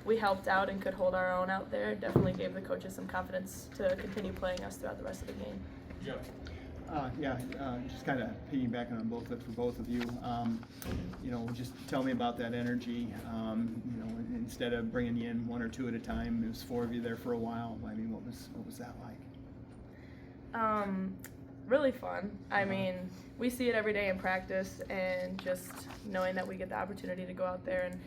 we helped out and could hold our own out there. Definitely gave the coaches some confidence to continue playing us throughout the rest of the game. Just kind of piggybacking on both for both of you. Just tell me about that energy. Instead of bringing you in one or two at a time, it was four of you there for a while. I mean, what was that like? Really fun. I mean, we see it every day in practice, and just knowing that we get the opportunity to go out there and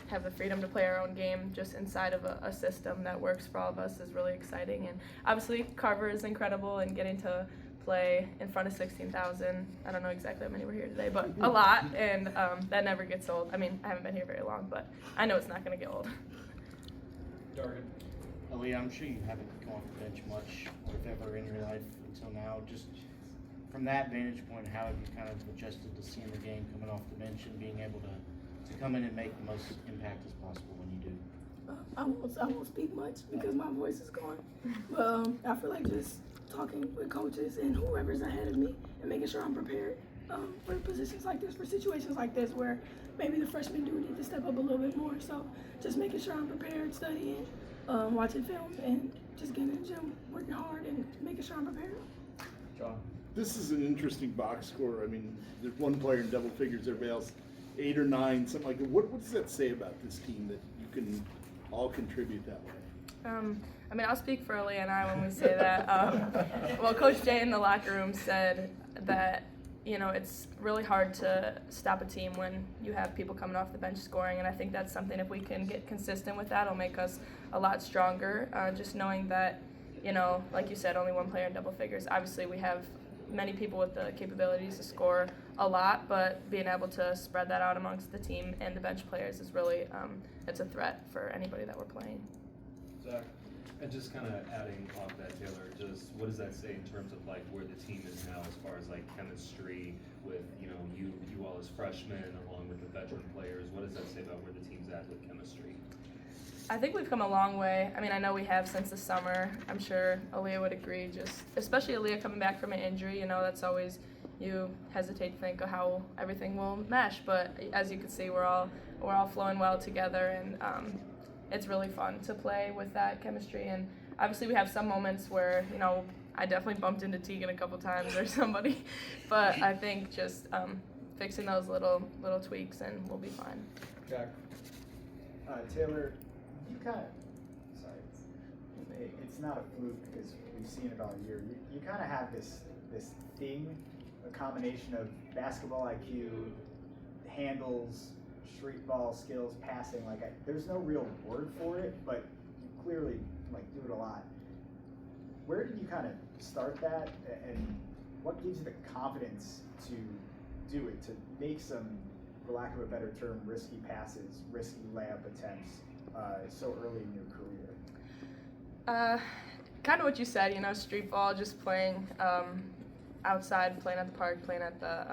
have the freedom to play our own game just inside of a system that works for all of us is really exciting. And obviously Carver is incredible, and getting to play in front of 16,000. I don't know exactly how many were here today, but a lot, and that never gets old. I mean, I haven't been here very long, but I know it's not going to get old. Dargan. Aaliyah, I'm sure you haven't come off the bench much, or if ever in your life until now. Just from that vantage point, how have you kind of adjusted to seeing the game coming off the bench and being able to come in and make the most impact as possible when you do? I won't speak much because my voice is gone. But I feel like just talking with coaches and whoever's ahead of me and making sure I'm prepared for positions like this, for situations like this where maybe the freshmen do need to step up a little bit more. So just making sure I'm prepared, studying, watching film, and just getting in the gym, working hard, and making sure I'm prepared. John. This is an interesting box score. I mean, there's one player in double figures, everybody else 8 or 9, something like that. What does that say about this team that you can all contribute that way? I mean, I'll speak for Aaliyah and I when we say that. Well, Coach Jay in the locker room said that, it's really hard to stop a team when you have people coming off the bench scoring, and I think that's something, if we can get consistent with that, it'll make us a lot stronger. Just knowing that, like you said, only one player in double figures. Obviously, we have many people with the capabilities to score a lot, but being able to spread that out amongst the team and the bench players is really, it's a threat for anybody that we're playing. Zach. And just kind of adding off that, Taylor, just what does that say in terms of like where the team is now as far as like chemistry with, you all as freshmen along with the veteran players? What does that say about where the team's at with chemistry? I think we've come a long way. I mean, I know we have since the summer. I'm sure Aaliyah would agree, just especially Aaliyah coming back from an injury, that's always, you hesitate to think of how everything will mesh, but as you can see, we're all flowing well together, and it's really fun to play with that chemistry. And obviously we have some moments where, I definitely bumped into Tegan a couple times or somebody, but I think just fixing those little tweaks and we'll be fine. Jack. Taylor, you kind of, sorry, it's not a fluke because we've seen it all year. You kind of have this thing, a combination of basketball IQ, handles, street ball skills, passing. There's no real word for it, but you clearly do it a lot. Where did you kind of start that, and what gives you the confidence to do it, to make some, for lack of a better term, risky passes, risky layup attempts so early in your career? Kind of what you said, street ball, just playing outside, playing at the park, playing at the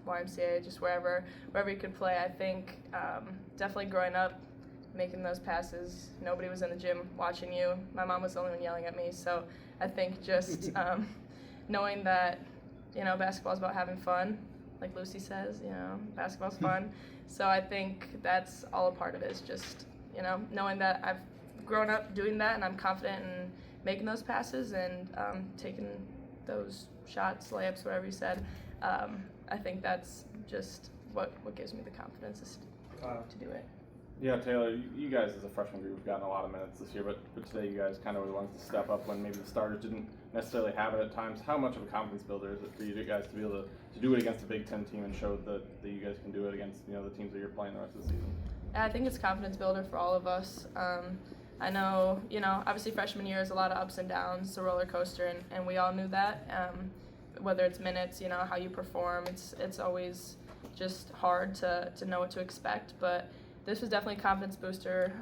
YMCA, just wherever you could play. I think definitely growing up, making those passes, nobody was in the gym watching you. My mom was the only one yelling at me, so I think just knowing that, basketball's about having fun, like Lucy says, basketball's fun. So I think that's all a part of it, is just, knowing that I've grown up doing that and I'm confident in making those passes and taking those shots, layups, whatever you said. I think that's just what gives me the confidence is to do it. Yeah, Taylor, you guys as a freshman group have gotten a lot of minutes this year, but today you guys kind of were the ones to step up when maybe the starters didn't necessarily have it at times. How much of a confidence builder is it for you guys to be able to do it against a Big Ten team and show that you guys can do it against the teams that you're playing the rest of the season? I think it's confidence builder for all of us. I know, obviously freshman year is a lot of ups and downs, it's a roller coaster, and we all knew that. Whether it's minutes, how you perform, it's always just hard to know what to expect. But this was definitely a confidence booster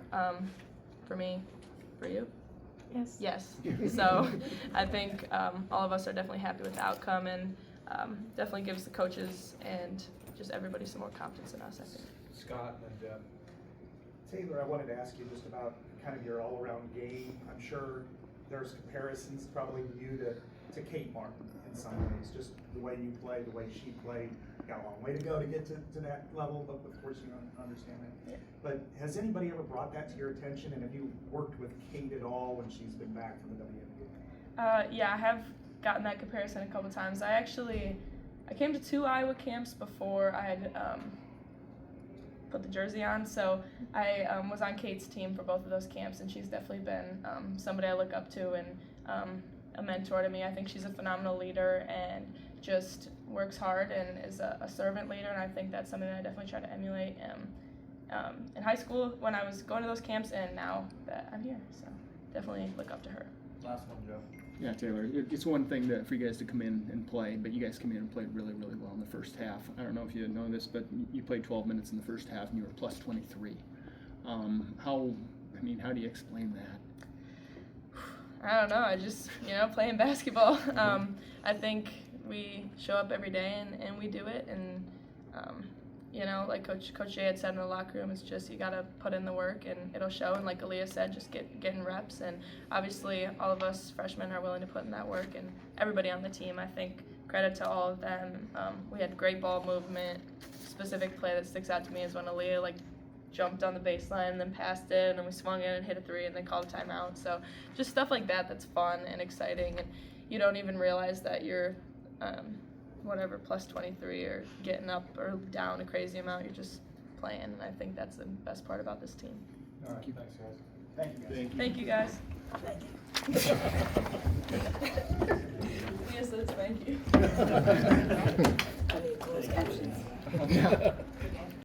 for me, for you. Yes. So I think all of us are definitely happy with the outcome, and definitely gives the coaches and just everybody some more confidence in us, I think. Scott and then Deb. Taylor, I wanted to ask you just about kind of your all-around game. I'm sure there's comparisons probably you to Kate Martin in some ways, just the way you play, the way she played. got a long way to go to get to that level, but of course you understand that. Yeah. But has anybody ever brought that to your attention, and have you worked with Kate at all when she's been back from the WNBA? Yeah, I have gotten that comparison a couple times. I came to 2 Iowa camps before I had put the jersey on, so I was on Kate's team for both of those camps, and she's definitely been somebody I look up to and a mentor to me. I think she's a phenomenal leader and just works hard and is a servant leader, and I think that's something that I definitely try to emulate in high school when I was going to those camps and now that I'm here, so definitely look up to her. Last one, Joe. Yeah, Taylor, it's one thing for you guys to come in and play, but you guys come in and played really, really well in the first half. I don't know if you know this, but you played 12 minutes in the first half and you were plus 23. How do you explain that? I don't know. I just, playing basketball. I think we show up every day and we do it. And, like Coach Jay had said in the locker room, it's just you got to put in the work and it'll show. And like Aaliyah said, just getting reps. And obviously all of us freshmen are willing to put in that work. And everybody on the team, I think, credit to all of them. We had great ball movement. Specific play that sticks out to me is when Aaliyah, jumped on the baseline and then passed it, and then we swung in and hit a 3 and then called a timeout. So just stuff like that that's fun and exciting, and you don't even realize that you're plus 23 or getting up or down a crazy amount. You're just playing, and I think that's the best part about this team. All right, thanks, guys. Thank you, guys. Thank you, guys. Leah says thank you. I need closed captions. Yeah.